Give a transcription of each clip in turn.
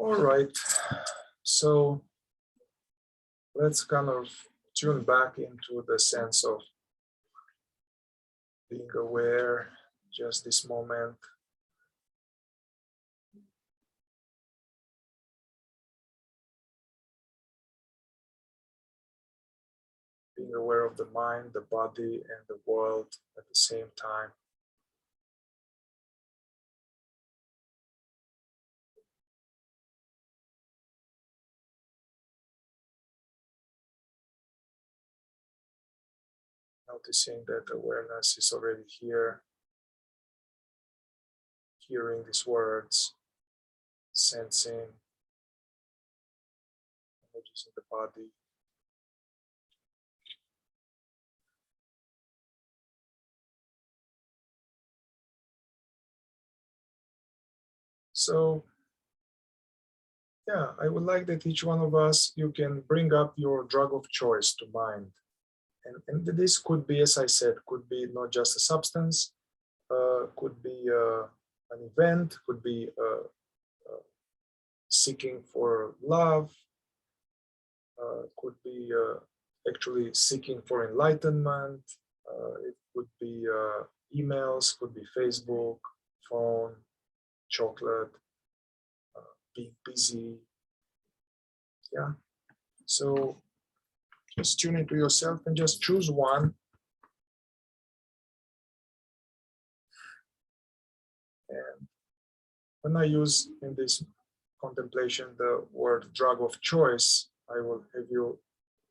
All right, so let's kind of tune back into the sense of being aware, just this moment. Being aware of the mind, the body, and the world at the same time. Noticing that awareness is already here, hearing these words, sensing energies in the body. So, yeah, I would like that each one of us, you can bring up your drug of choice to mind. And this could be, as I said, could be not just a substance, could be an event, could be seeking for love, could be actually seeking for enlightenment. It could be emails, could be Facebook, phone, chocolate, being busy. Yeah. So just tune into yourself and just choose one. And when I use in this contemplation the word drug of choice, I will have you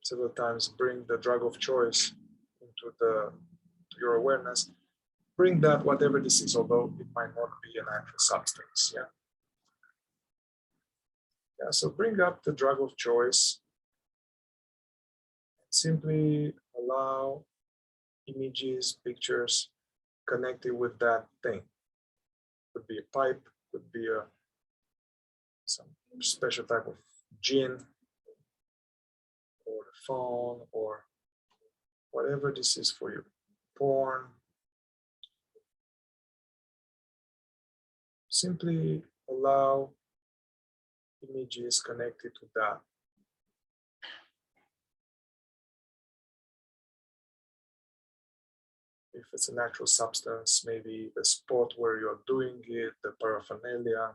several times bring the drug of choice into your awareness. Bring that, whatever this is, although it might not be an actual substance. Yeah. Yeah. So bring up the drug of choice. Simply allow images, pictures connected with that thing. Could be a pipe, could be some special type of gin, or a phone, or whatever this is for you. Porn. Simply allow images connected to that. If it's a natural substance, maybe the spot where you're doing it, the paraphernalia.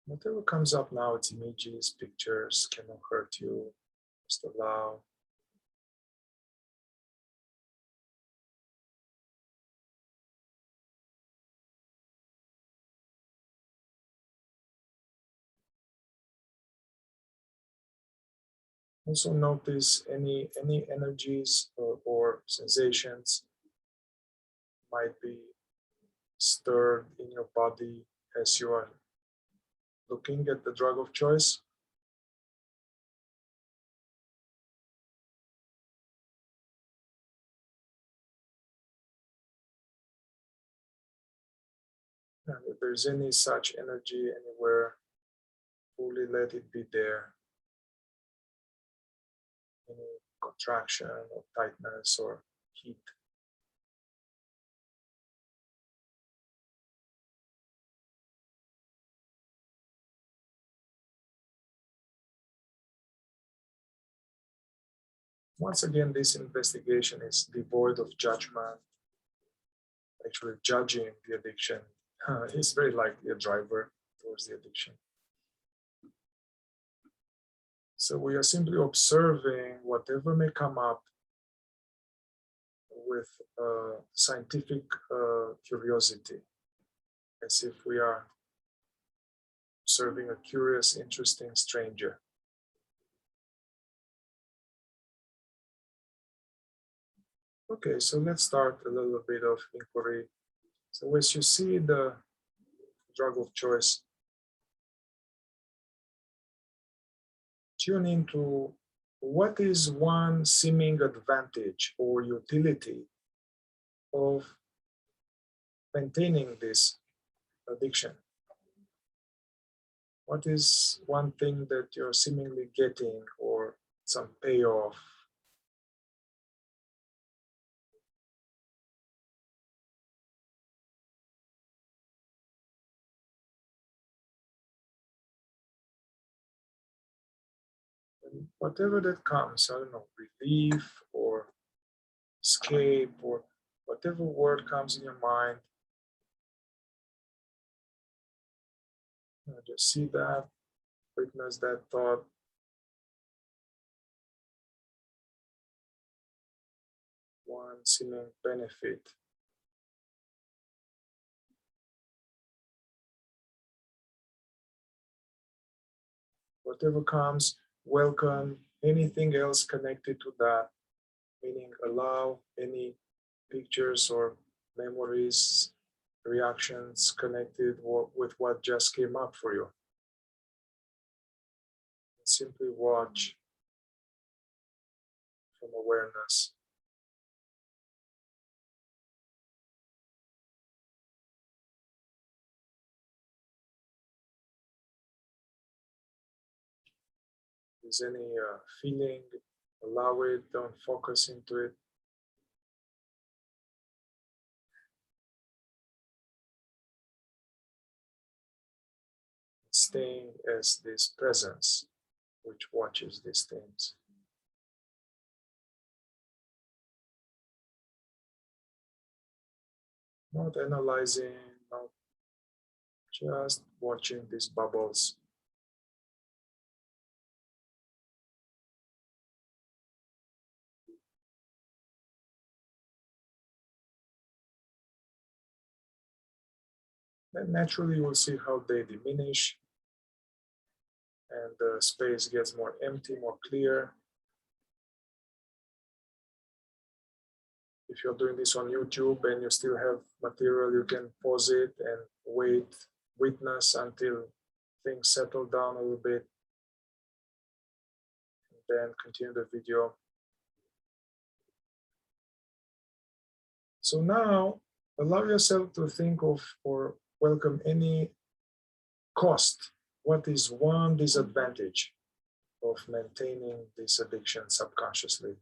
Whatever comes up now, it's images, pictures, cannot hurt you. Just allow. Also notice any energies or sensations might be stirred in your body as you are looking at the drug of choice. And if there's any such energy anywhere, fully let it be there. Any contraction or tightness or heat. Once again, this investigation is devoid of judgment. Actually, judging the addiction is very likely a driver towards the addiction. So we are simply observing whatever may come up with scientific curiosity, as if we are observing a curious, interesting stranger. Okay, so let's start a little bit of inquiry. So as you see the drug of choice, tune into what is one seeming advantage or utility of maintaining this addiction. What is one thing that you're seemingly getting or some payoff? whatever that comes, I don't know, relief or escape or whatever word comes in your mind, just see that, witness that thought. One seeming benefit. Whatever comes, welcome anything else connected to that, meaning allow any pictures or memories, reactions connected with what just came up for you. Simply watch from awareness. If there's any feeling, allow it, don't focus into it. Staying as this presence which watches these things. Not analyzing, not just watching these bubbles. And naturally you will see how they diminish and the space gets more empty, more clear. If you're doing this on YouTube and you still have material, you can pause it and wait, witness until things settle down a little bit, and then continue the video. So now, allow yourself to think of or welcome any cost. What is one disadvantage of maintaining this addiction subconsciously?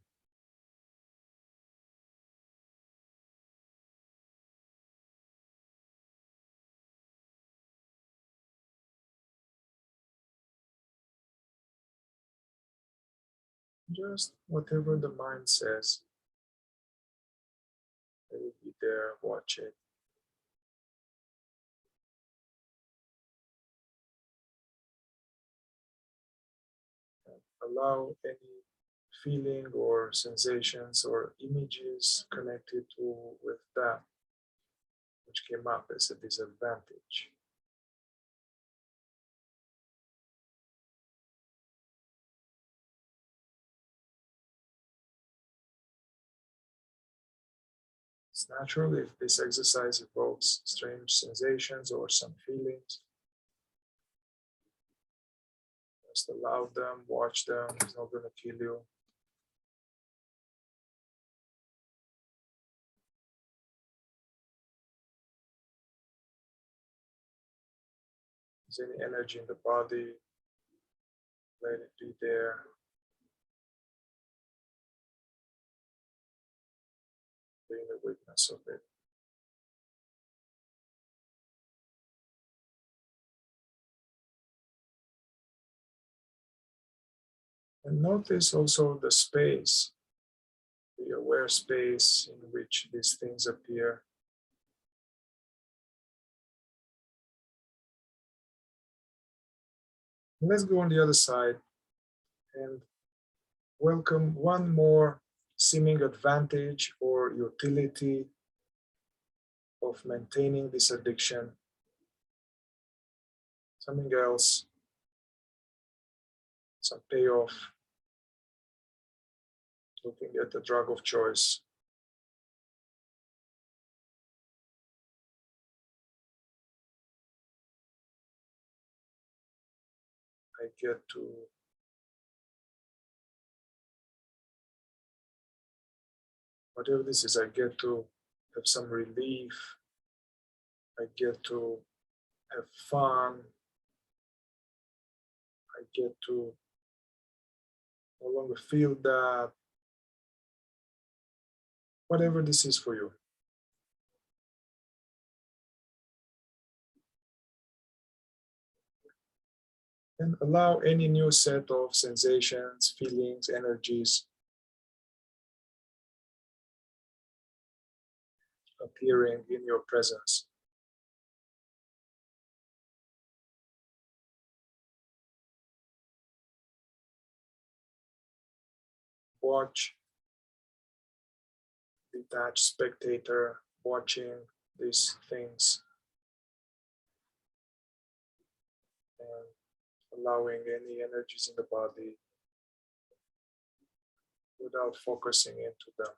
Just whatever the mind says, let it be there, watch it. Allow any feeling or sensations or images connected with that which came up as a disadvantage. It's natural if this exercise evokes strange sensations or some feelings. Just allow them, watch them, it's not going to kill you. If there's any energy in the body, let it be there. Being a witness of it. And notice also the space, the aware space in which these things appear. And let's go on the other side and welcome one more seeming advantage or utility of maintaining this addiction. Something else, some payoff, looking at the drug of choice. I get to whatever this is, I get to have some relief. I get to have fun. I get to no longer feel that. Whatever this is for you. And allow any new set of sensations, feelings, energies appearing in your presence. Watch, detached spectator, watching these things and allowing any energies in the body without focusing into them.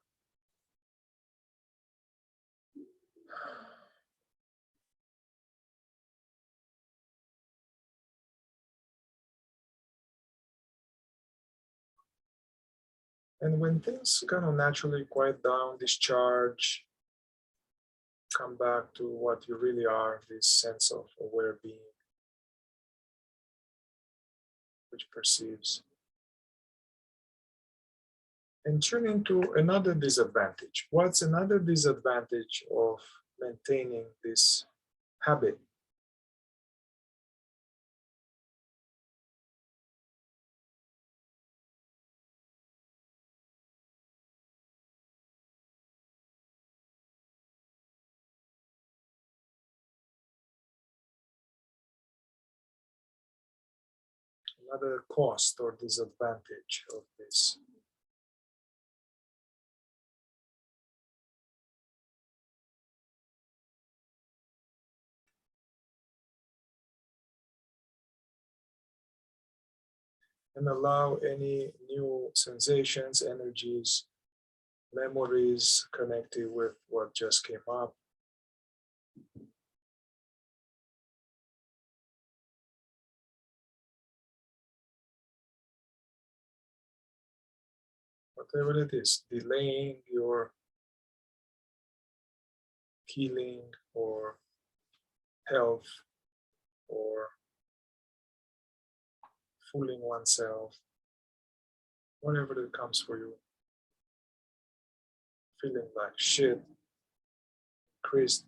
And when things kind of naturally quiet down, discharge, come back to what you really are, this sense of aware being, which perceives. And turn into another disadvantage. What's another disadvantage of maintaining this habit? Another cost or disadvantage of this. And allow any new sensations, energies, memories connected with what just came up. Whatever it is, delaying your healing or health or fooling oneself, whatever that comes for you, feeling like shit, increased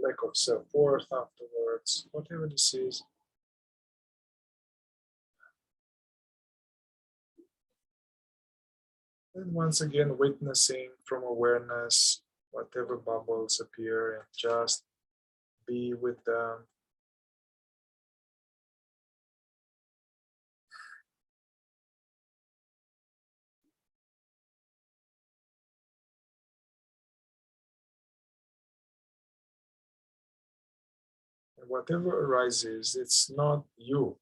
lack of self-worth afterwards, whatever this is. And once again, witnessing from awareness whatever bubbles appear and just be with them. And whatever arises, it's not you.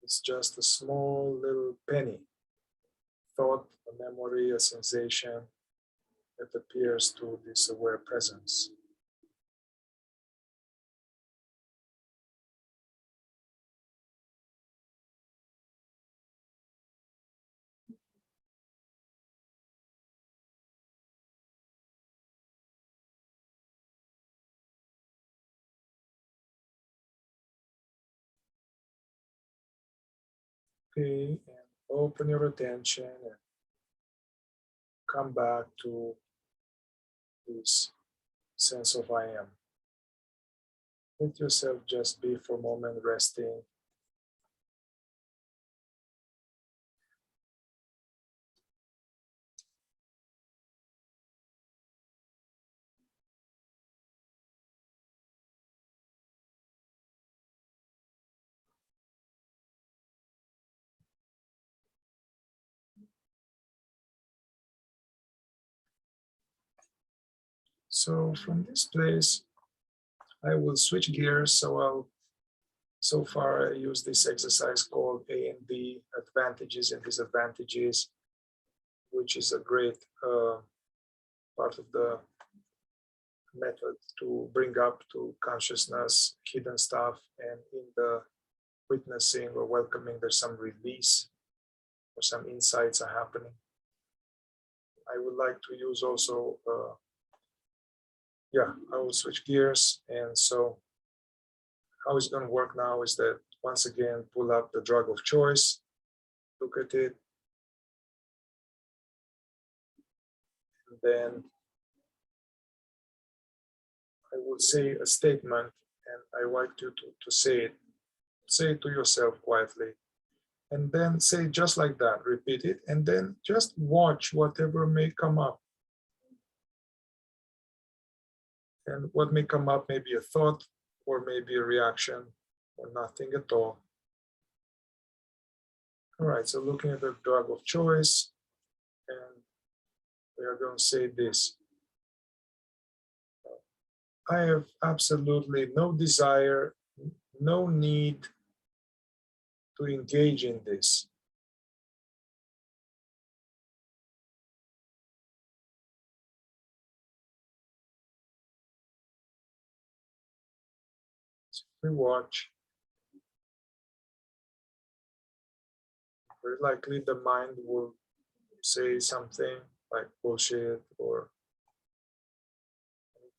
It's just a small little penny, thought, a memory, a sensation that appears to this aware presence. Okay, and open your attention and come back to this sense of I am. Let yourself just be for a moment resting. So from this place, I will switch gears. So far I use this exercise called AMD, advantages and disadvantages, which is a great part of the method to bring up to consciousness hidden stuff, and in the witnessing or welcoming there's some release or some insights are happening. I would like to use also I will switch gears. And so how it's going to work now is that once again pull up the drug of choice, look at it, and then I will say a statement, and I want you to say it say it to yourself quietly. And then say just like that, repeat it, and then just watch whatever may come up. And what may come up may be a thought, or maybe a reaction, or nothing at all. All right, so looking at the drug of choice, and we are going to say this. I have absolutely no desire, no need to engage in this. So we watch. Very likely the mind will say something like bullshit or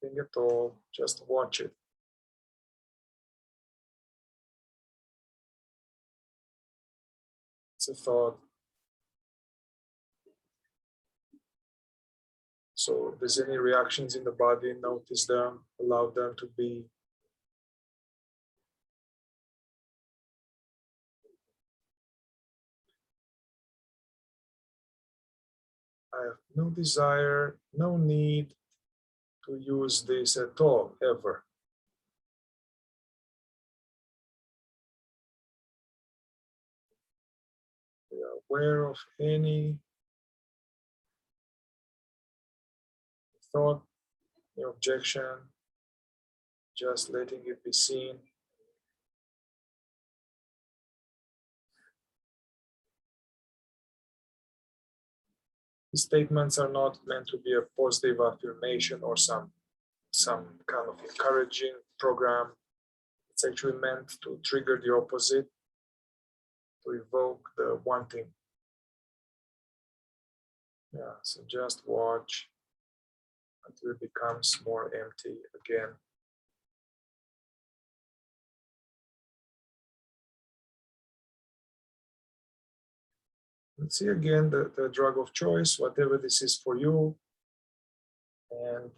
anything at all. Just watch it. It's a thought. So if there's any reactions in the body, notice them, allow them to be. I have no desire, no need to use this at all, ever. We are aware of any thought, any objection, just letting it be seen. These statements are not meant to be a positive affirmation or some kind of encouraging program. It's actually meant to trigger the opposite, to evoke the wanting. Yeah, so just watch until it becomes more empty again. And see again the drug of choice, whatever this is for you, and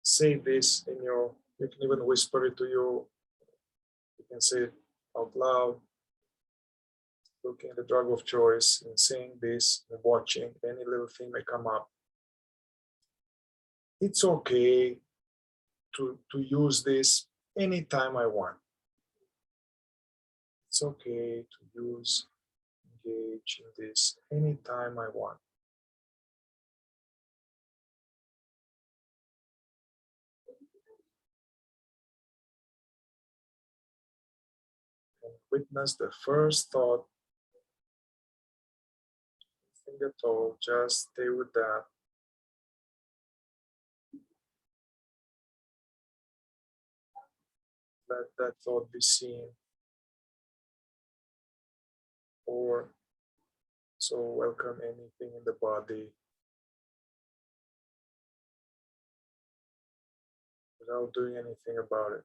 say this in your, you can even whisper it to you can say it out loud, looking at the drug of choice and saying this and watching any little thing may come up. It's okay to use this anytime I want. It's okay to engage in this anytime I want. And witness the first thought, nothing at all, just stay with that. Let that thought be seen. Or so welcome anything in the body without doing anything about it.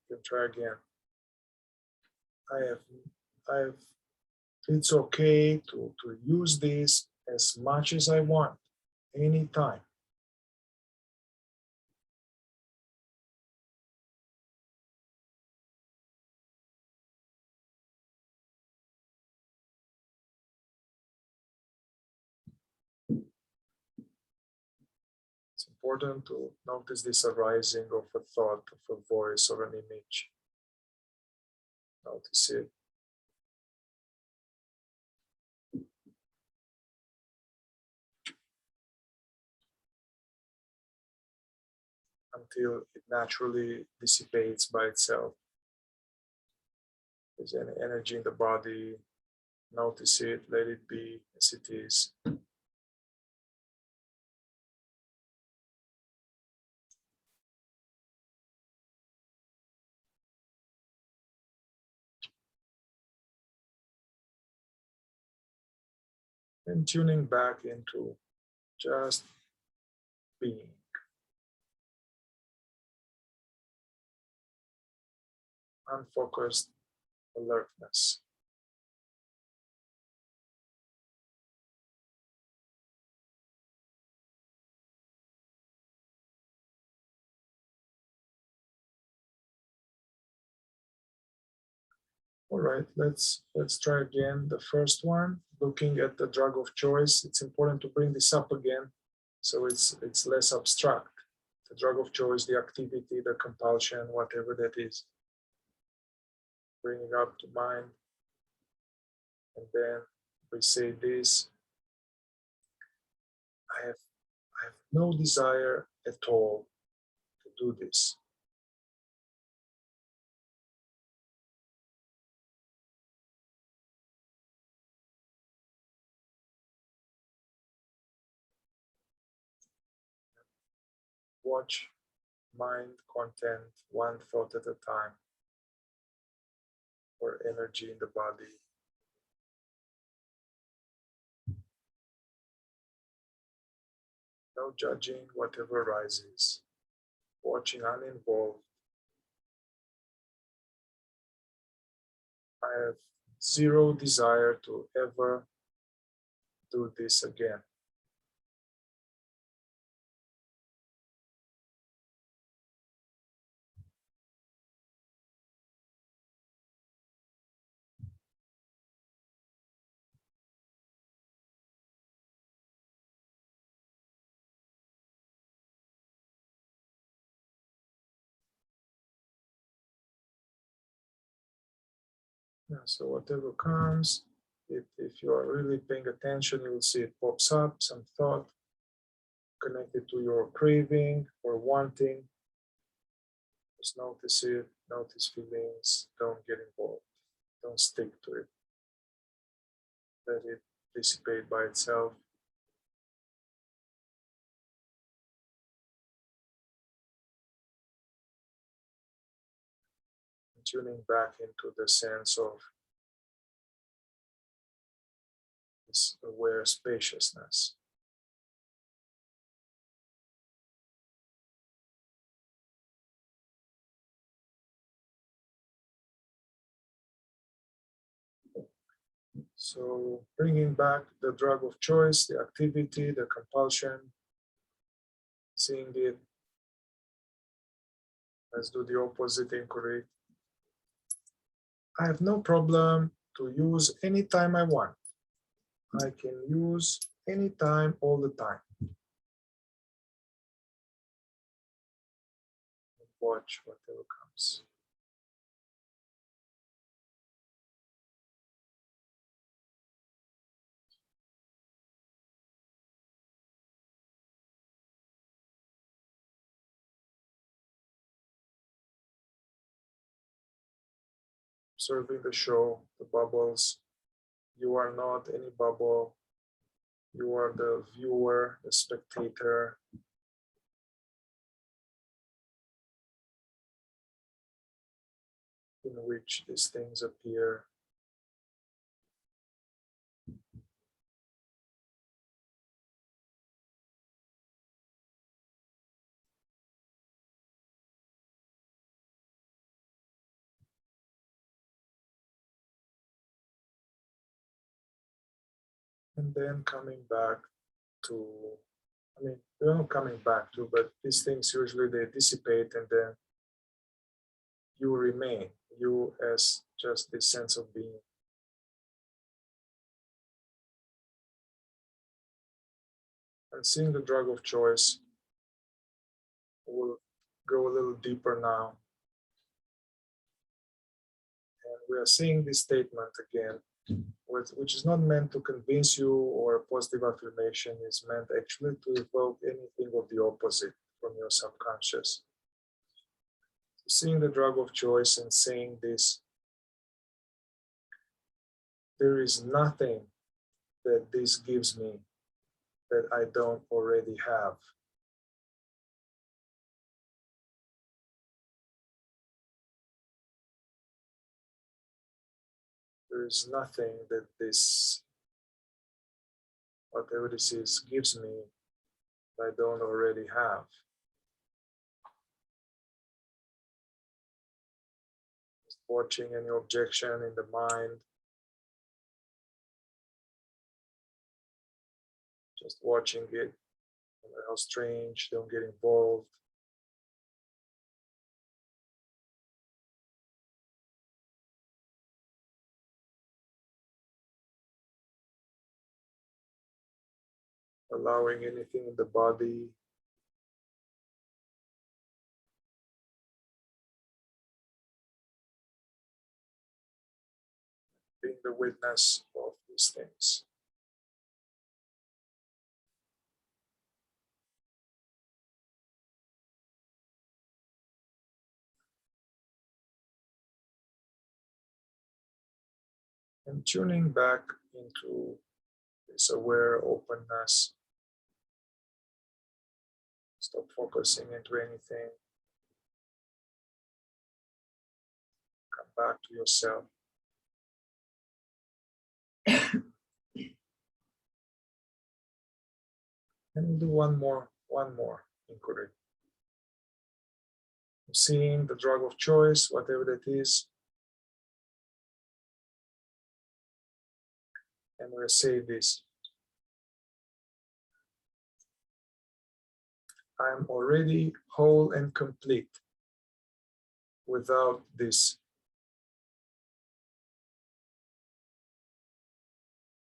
You can try again. It's okay to use this as much as I want, anytime. It's important to notice this arising of a thought, of a voice, or an image. Notice it. Until it naturally dissipates by itself. If there's any energy in the body, notice it, let it be as it is. And tuning back into just being. Unfocused alertness. All right, let's try again. The first one, looking at the drug of choice. It's important to bring this up again, so it's less abstract. The drug of choice, the activity, the compulsion, whatever that is. Bring it up to mind, and then we say this: I have no desire at all to do this. Watch mind content one thought at a time, or energy in the body. No judging whatever arises. Watching uninvolved. I have zero desire to ever do this again. Yeah, so whatever comes, if you are really paying attention, you will see it pops up, some thought connected to your craving or wanting. Just notice it, notice feelings, don't get involved, don't stick to it. Let it dissipate by itself. Tuning back into the sense of this aware spaciousness. So bringing back the drug of choice, the activity, the compulsion, seeing it. Let's do the opposite inquiry. I have no problem to use anytime I want. I can use anytime, all the time. Watch whatever comes. Observing the show, the bubbles. You are not any bubble. You are the viewer, the spectator. In which these things appear. And then coming back to, we're not coming back to, but these things usually they dissipate and then you remain, you as just this sense of being. And seeing the drug of choice, will go a little deeper now. And we are seeing this statement again, which is not meant to convince you or a positive affirmation, is meant actually to evoke anything of the opposite from your subconscious. Seeing the drug of choice and saying this, there is nothing that this gives me that I don't already have. There is nothing that this, whatever this is, gives me that I don't already have. Just watching any objection in the mind. Just watching it. How strange, don't get involved. allowing anything in the body being the witness of these things. And tuning back into this aware openness. Stop focusing into anything. Come back to yourself. And do one more inquiry. Seeing the drug of choice, whatever that is, and we'll say this. I am already whole and complete without this.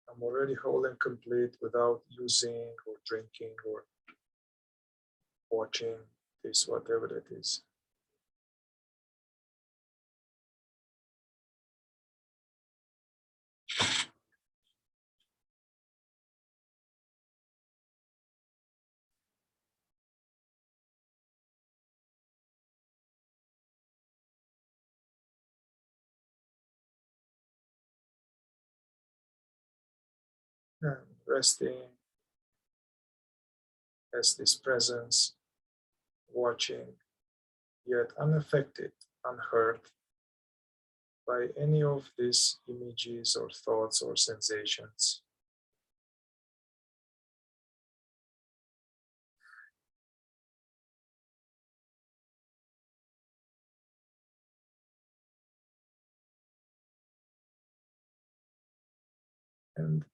I'm already whole and complete without using or drinking or watching this, whatever that is. And resting as this presence, watching, yet unaffected, unhurt by any of these images or thoughts or sensations. And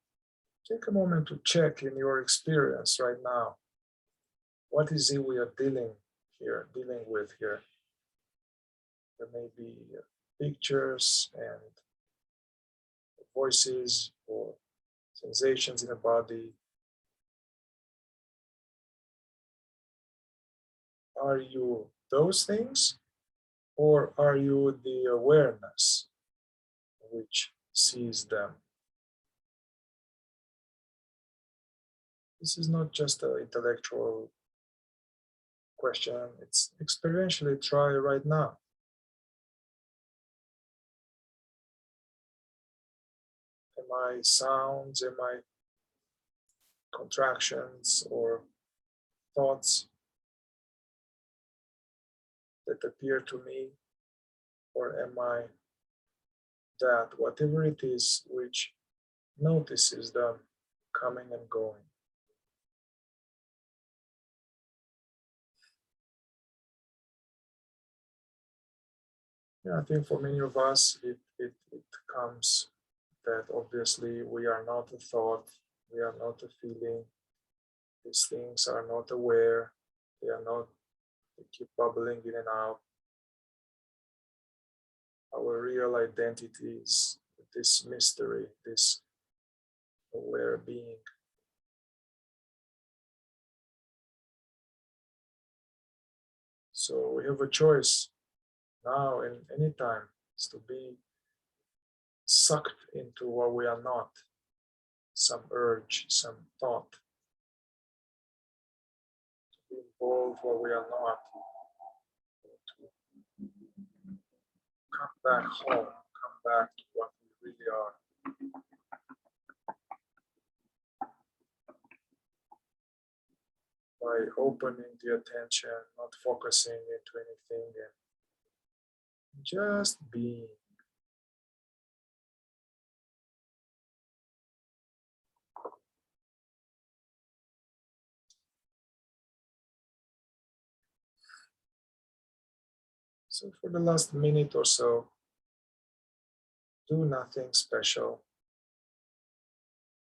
take a moment to check in your experience right now. What is it we are dealing with here? There may be pictures and voices or sensations in the body. Are you those things, or are you the awareness which sees them? This is not just an intellectual question, it's experientially try right now. Am I sounds, am I contractions or thoughts that appear to me, or am I that, whatever it is, which notices them coming and going? Yeah, I think for many of us, it comes that obviously we are not a thought, we are not a feeling. These things are not aware, they are not, they keep bubbling in and out. Our real identity is this mystery, this aware being. So we have a choice now and anytime is to be sucked into what we are not, some urge, some thought, to be involved what we are not, to come back home, come back to what we really are. By opening the attention, not focusing into anything, and just being. So for the last minute or so, do nothing special.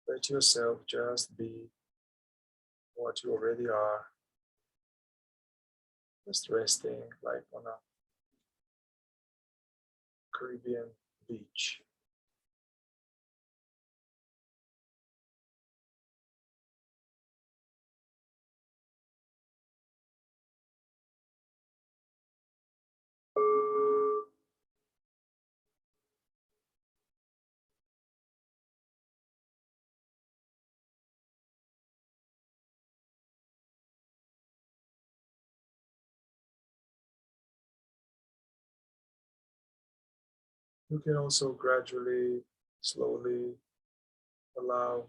Let yourself just be what you already are. Just resting like on a Caribbean beach. you can also gradually, slowly allow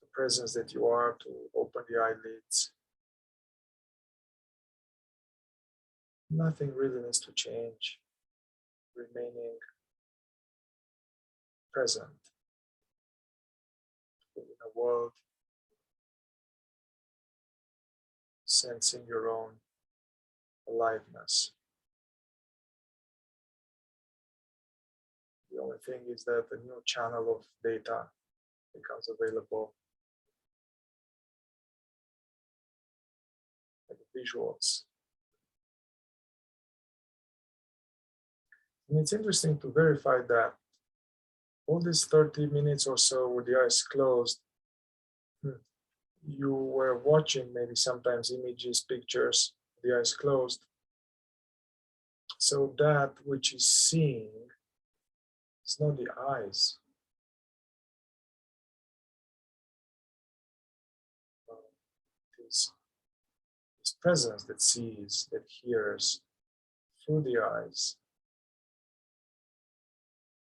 the presence that you are to open the eyelids. Nothing really needs to change, remaining present in a world, sensing your own aliveness. The only thing is that a new channel of data becomes available, like visuals. And it's interesting to verify that all these 30 minutes or so with the eyes closed, you were watching maybe sometimes images, pictures, the eyes closed. So that which is seeing is not the eyes. It is this presence that sees, that hears through the eyes.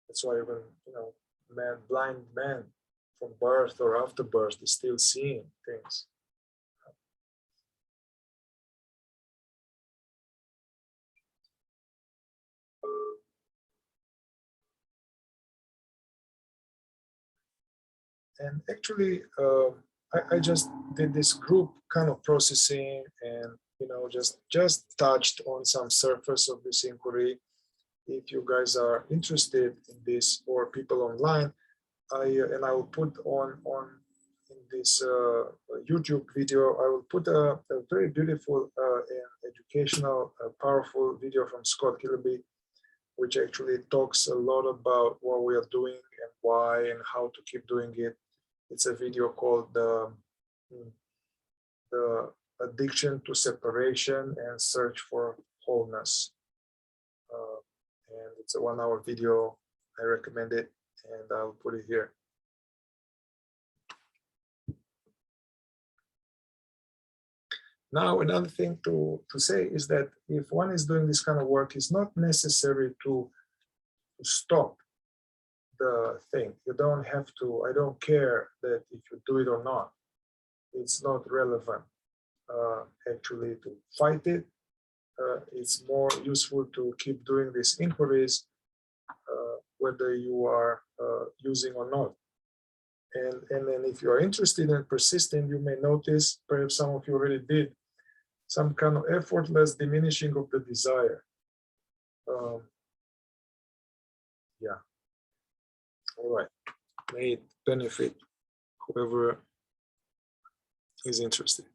That's why even, blind men from birth or after birth is still seeing things. And actually, I just did this group kind of processing, and just touched on some surface of this inquiry. If you guys are interested in this, or people online, I will put on in this YouTube video, I will put a very beautiful and educational, powerful video from Scott Kilby, which actually talks a lot about what we are doing and why and how to keep doing it. It's a video called the Addiction to Separation and Search for Wholeness. And it's a 1-hour video. I recommend it, and I'll put it here. Now, another thing to say is that if one is doing this kind of work, it's not necessary to stop the thing. You don't have to. I don't care that if you do it or not. It's not relevant, actually, to fight it. It's more useful to keep doing these inquiries, whether you are using or not. And then if you are interested and persistent, you may notice, perhaps some of you already did, some kind of effortless diminishing of the desire. Yeah. All right. May it benefit whoever is interested.